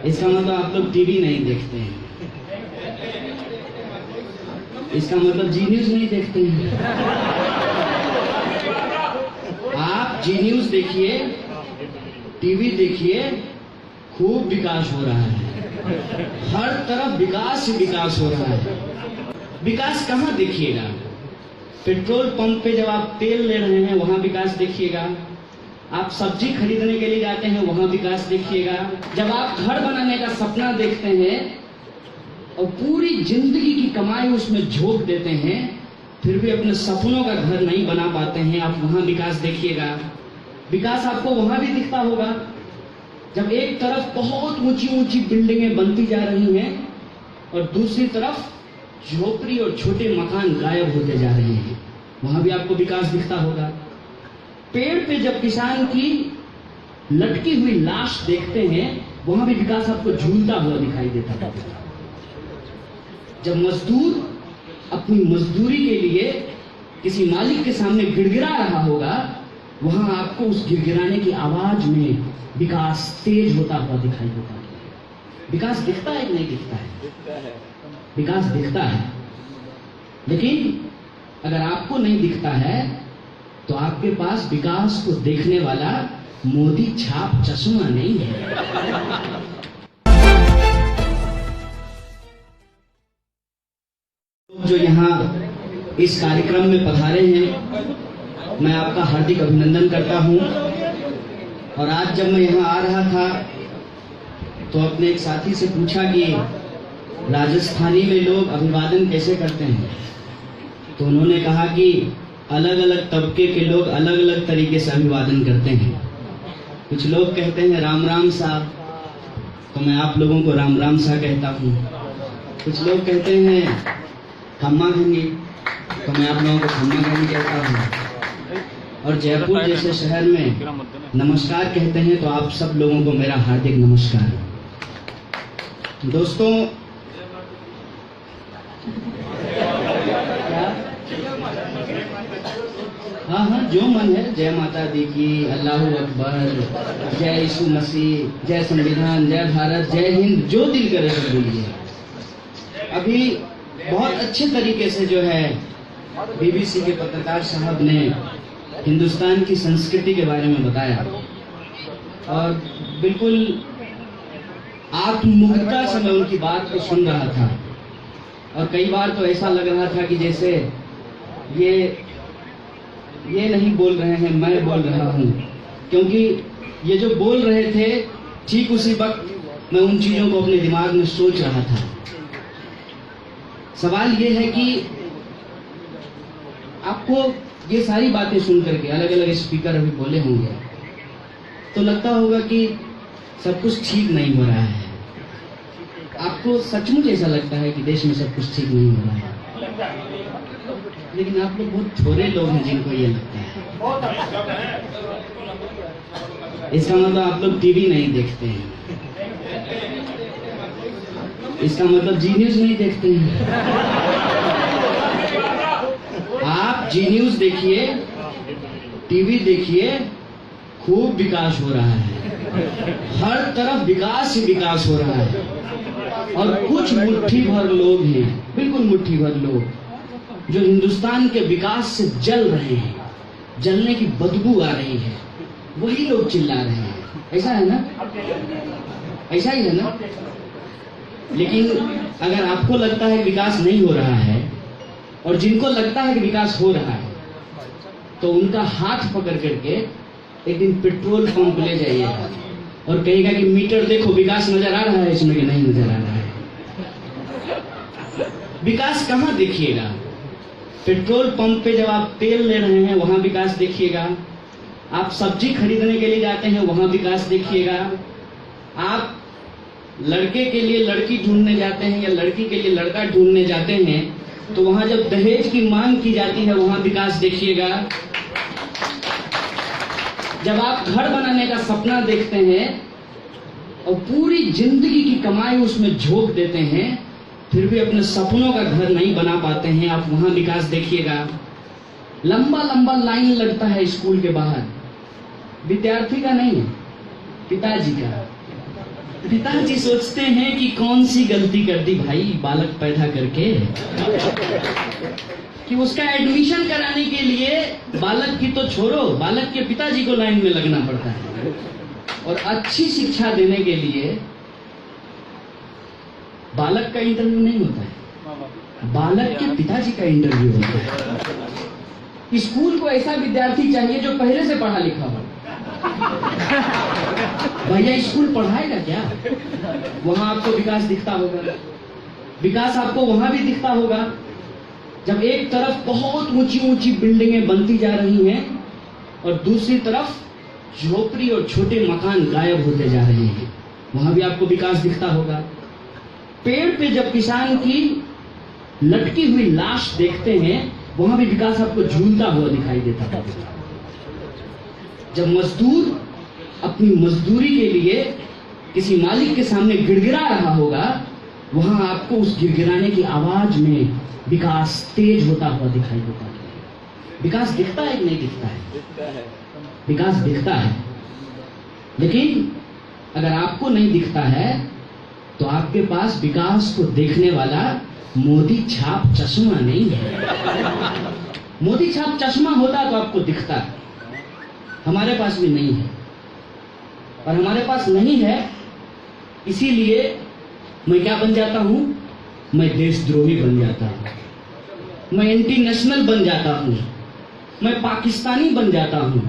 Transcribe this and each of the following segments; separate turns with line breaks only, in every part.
इसका मतलब आप लोग टीवी नहीं देखते हैं, इसका मतलब जी न्यूज नहीं देखते हैं। आप जी न्यूज देखिए, टीवी देखिए, खूब विकास हो रहा है, हर तरफ विकास ही विकास हो रहा है। विकास कहाँ देखिएगा? पेट्रोल पंप पे जब आप तेल ले रहे हैं वहां विकास देखिएगा, आप सब्जी खरीदने के लिए जाते हैं वहां विकास देखिएगा, जब आप घर बनाने का सपना देखते हैं और पूरी जिंदगी की कमाई उसमें झोंक देते हैं, फिर भी अपने सपनों का घर नहीं बना पाते हैं, आप वहां विकास देखिएगा। विकास आपको वहां भी दिखता होगा जब एक तरफ बहुत ऊंची ऊंची बिल्डिंगें बनती जा रही हैं और दूसरी तरफ झोपड़ी और छोटे मकान गायब होते जा रहे हैं, वहां भी आपको विकास दिखता होगा। पेड़ पे जब किसान की लटकी हुई लाश देखते हैं वहां भी विकास आपको झूलता हुआ दिखाई देता है। जब मजदूर अपनी मजदूरी के लिए किसी मालिक के सामने गिड़गिड़ा रहा होगा, वहां आपको उस गिड़गिड़ाने की आवाज में विकास तेज होता हुआ दिखाई देता है। विकास दिखता है कि नहीं दिखता है? विकास दिखता है, लेकिन अगर आपको नहीं दिखता है तो आपके पास विकास को देखने वाला मोदी छाप चश्मा नहीं है। जो यहाँ इस कार्यक्रम में पधारे हैं, मैं आपका हार्दिक अभिनंदन करता हूँ। और आज जब मैं यहाँ आ रहा था तो अपने एक साथी से पूछा कि राजस्थानी में लोग अभिवादन कैसे करते हैं, तो उन्होंने कहा कि अलग अलग तबके के लोग अलग अलग तरीके से अभिवादन करते हैं। कुछ लोग कहते हैं राम राम साहब, तो मैं आप लोगों को राम राम सा कहता हूँ। कुछ लोग कहते हैं खम्मा घनी, तो मैं आप लोगों को खम्मा घनी कहता हूँ। और जयपुर जैसे शहर में नमस्कार कहते हैं, तो आप सब लोगों को मेरा हार्दिक नमस्कार। दोस्तों, हाँ, जो मन है, जय माता दी की, अल्लाह अकबर, जय यीशु मसीह, जय संविधान, जय भारत, जय हिंद, जो दिल करे तो बोलिए। अभी बहुत अच्छे तरीके से जो है बीबीसी के पत्रकार साहब ने हिंदुस्तान की संस्कृति के बारे में बताया और बिल्कुल आत्ममुग्धता से मैं उनकी बात को सुन रहा था। और कई बार तो ऐसा लग रहा था कि जैसे ये नहीं बोल रहे हैं, मैं बोल रहा हूँ, क्योंकि ये जो बोल रहे थे ठीक उसी वक्त मैं उन चीजों को अपने दिमाग में सोच रहा था। सवाल ये है कि आपको ये सारी बातें सुन करके, अलग अलग स्पीकर अभी बोले होंगे, तो लगता होगा कि सब कुछ ठीक नहीं हो रहा है। आपको सचमुच ऐसा लगता है कि देश में सब कुछ ठीक नहीं हो रहा है, लेकिन आप लोग बहुत थोड़े लोग हैं जिनको ये लगता है। इसका मतलब आप लोग टीवी नहीं देखते हैं, इसका मतलब जी न्यूज नहीं देखते हैं। आप जी न्यूज देखिए, टीवी देखिए, खूब विकास हो रहा है, हर तरफ विकास ही विकास हो रहा है। और कुछ मुट्ठी भर लोग हैं, बिल्कुल मुट्ठी भर लोग, जो हिंदुस्तान के विकास से जल रहे हैं, जलने की बदबू आ रही है, वही लोग चिल्ला रहे हैं। ऐसा है ना? ऐसा ही है ना? लेकिन अगर आपको लगता है विकास नहीं हो रहा है और जिनको लगता है कि विकास हो रहा है, तो उनका हाथ पकड़ करके एक दिन पेट्रोल पंप ले जाइएगा और कहेगा कि मीटर देखो, विकास नजर आ रहा है इसमें कि नहीं नजर आ रहा है। विकास कहाँ देखिएगा? पेट्रोल पंप पे जब आप तेल ले रहे हैं वहां विकास देखिएगा, आप सब्जी खरीदने के लिए जाते हैं वहां विकास देखिएगा, आप लड़के के लिए लड़की ढूंढने जाते हैं या लड़की के लिए लड़का ढूंढने जाते हैं, तो वहां जब दहेज की मांग की जाती है वहां विकास देखिएगा। जब आप घर बनाने का सपना देखते हैं और पूरी जिंदगी की कमाई उसमें झोंक देते हैं, फिर भी अपने सपनों का घर नहीं बना पाते हैं, आप वहां विकास देखिएगा। लंबा लंबा लाइन लगता है स्कूल के बाहर, विद्यार्थी का नहीं, पिताजी का। पिताजी सोचते हैं कि कौन सी गलती कर दी भाई बालक पैदा करके, कि उसका एडमिशन कराने के लिए बालक की तो छोड़ो, बालक के पिताजी को लाइन में लगना पड़ता है। और अच्छी शिक्षा देने के लिए बालक का इंटरव्यू नहीं होता है, बालक के पिताजी का इंटरव्यू होता है। स्कूल को ऐसा विद्यार्थी चाहिए जो पहले से पढ़ा लिखा हो। भैया स्कूल पढ़ाएगा क्या? वहां आपको विकास दिखता होगा, विकास आपको वहां भी दिखता होगा जब एक तरफ बहुत ऊंची ऊंची बिल्डिंगें बनती जा रही हैं और दूसरी तरफ झोपड़ी और छोटे मकान गायब होते जा रहे हैं, वहां भी आपको विकास दिखता होगा। पेड़ पे जब किसान की लटकी हुई लाश देखते हैं, वहां भी विकास आपको झूलता हुआ दिखाई देता है। जब मजदूर अपनी मजदूरी के लिए किसी मालिक के सामने गिड़गिड़ा रहा होगा, वहां आपको उस गिड़गिड़ाने की आवाज में विकास तेज होता हुआ दिखाई देता है। विकास दिखता है कि नहीं दिखता है? विकास दिखता है, लेकिन अगर आपको नहीं दिखता है तो आपके पास विकास को देखने वाला मोदी छाप चश्मा नहीं है। मोदी छाप चश्मा होता तो आपको दिखता है, हमारे पास भी नहीं है। और हमारे पास नहीं है इसीलिए मैं क्या बन जाता हूं? मैं देशद्रोही बन जाता हूं, मैं एंटी नेशनल बन जाता हूं, मैं पाकिस्तानी बन जाता हूं,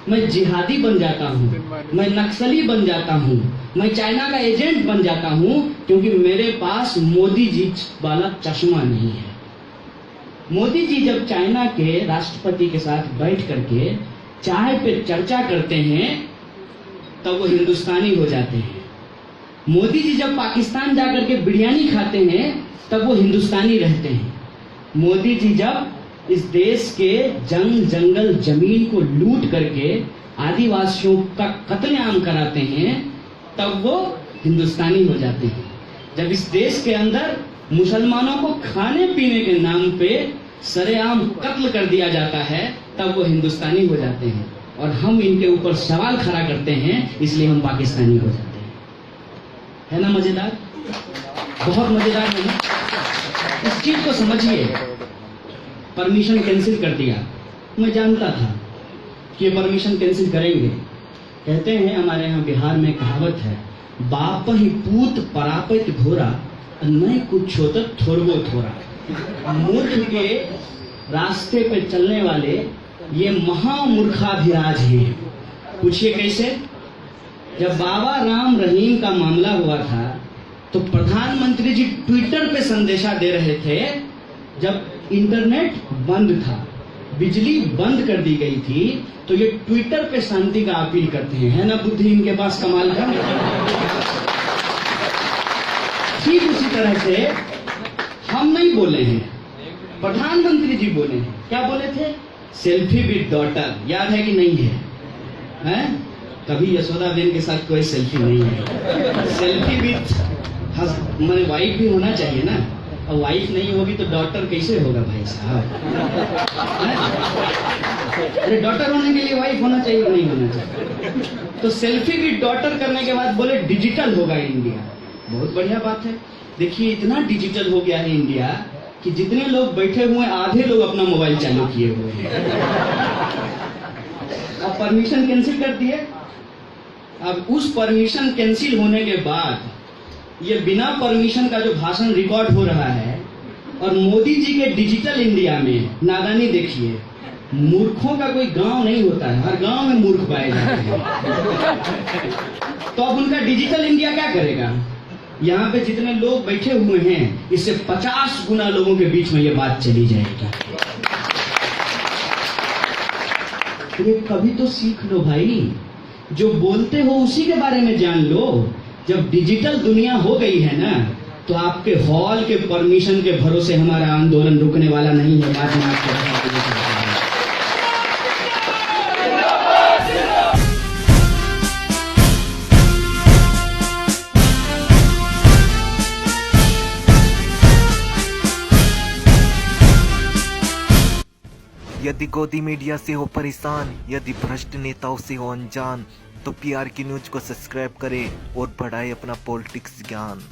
मैं जिहादी बन जाता हूं, मैं नक्सली बन जाता हूं, मैं चाइना का एजेंट बन जाता हूं, क्योंकि मेरे पास मोदी जी वाला चश्मा नहीं है। मोदी जी जब चाइना के राष्ट्रपति के साथ बैठ करके चाय पे चर्चा करते हैं तब वो हिंदुस्तानी हो जाते हैं। मोदी जी जब पाकिस्तान जाकर के बिरयानी खाते हैं तब वो हिंदुस्तानी रहते हैं। मोदी जी जब इस देश के जंगल जमीन को लूट करके आदिवासियों का कत्लेआम कराते हैं तब वो हिंदुस्तानी हो जाते हैं। जब इस देश के अंदर मुसलमानों को खाने पीने के नाम पे सरेआम कत्ल कर दिया जाता है तब वो हिंदुस्तानी हो जाते हैं। और हम इनके ऊपर सवाल खड़ा करते हैं इसलिए हम पाकिस्तानी हो जाते हैं। है ना मजेदार? बहुत मजेदार है ना? इस चीज को समझिए। परमिशन कैंसिल कर दिया, मैं जानता था कि ये परमिशन कैंसिल करेंगे। कहते हैं हमारे यहाँ बिहार में कहावत है, बाप ही पूत परापित घोरा, नहीं कुछ होता थोड़बो थोड़ा। मूर्ख के रास्ते पे चलने वाले ये महामूर्खाधिराज हैं। पूछिए कैसे? जब बाबा राम रहीम का मामला हुआ था तो प्रधानमंत्री जी ट्विटर पे संदेशा दे रहे थे, जब इंटरनेट बंद था, बिजली बंद कर दी गई थी, तो ये ट्विटर पे शांति का अपील करते हैं। है ना बुद्धि इनके पास कमाल का? ठीक उसी तरह से हम नहीं बोले हैं, प्रधानमंत्री जी बोले हैं। क्या बोले थे? Selfie with daughter. याद है कि नहीं है? हैं? कभी यशोदा बेन के साथ कोई सेल्फी नहीं है। सेल्फी विद मेरे वाइफ भी होना चाहिए ना, और वाइफ नहीं होगी तो डॉटर कैसे होगा भाई साहब? अरे डॉटर होने के लिए वाइफ होना चाहिए, नहीं होना चाहिए। तो सेल्फी विद डॉटर करने के बाद बोले डिजिटल होगा इंडिया। बहुत बढ़िया बात है। देखिए इतना डिजिटल हो गया है इंडिया कि जितने लोग बैठे हुए आधे लोग अपना मोबाइल चालू किए हुए हैं। अब परमिशन कैंसिल कर दिए। अब उस परमिशन कैंसिल होने के बाद ये बिना परमिशन का जो भाषण रिकॉर्ड हो रहा है, और मोदी जी के डिजिटल इंडिया में नादानी देखिए। मूर्खों का कोई गांव नहीं होता है, हर गांव में मूर्ख पाए जाते हैं। तो अब उनका डिजिटल इंडिया क्या करेगा? यहाँ पे जितने लोग बैठे हुए हैं इससे 50 गुना लोगों के बीच में ये बात चली जाएगी। तो कभी तो सीख लो भाई, जो बोलते हो उसी के बारे में जान लो। जब डिजिटल दुनिया हो गई है ना, तो आपके हॉल के परमिशन के भरोसे हमारा आंदोलन रुकने वाला नहीं है। बात में आपको
यदि गोदी मीडिया से हो परेशान, यदि भ्रष्ट नेताओं से हो अनजान, तो PRK न्यूज को सब्सक्राइब करें और बढ़ाएं अपना पॉलिटिक्स ज्ञान।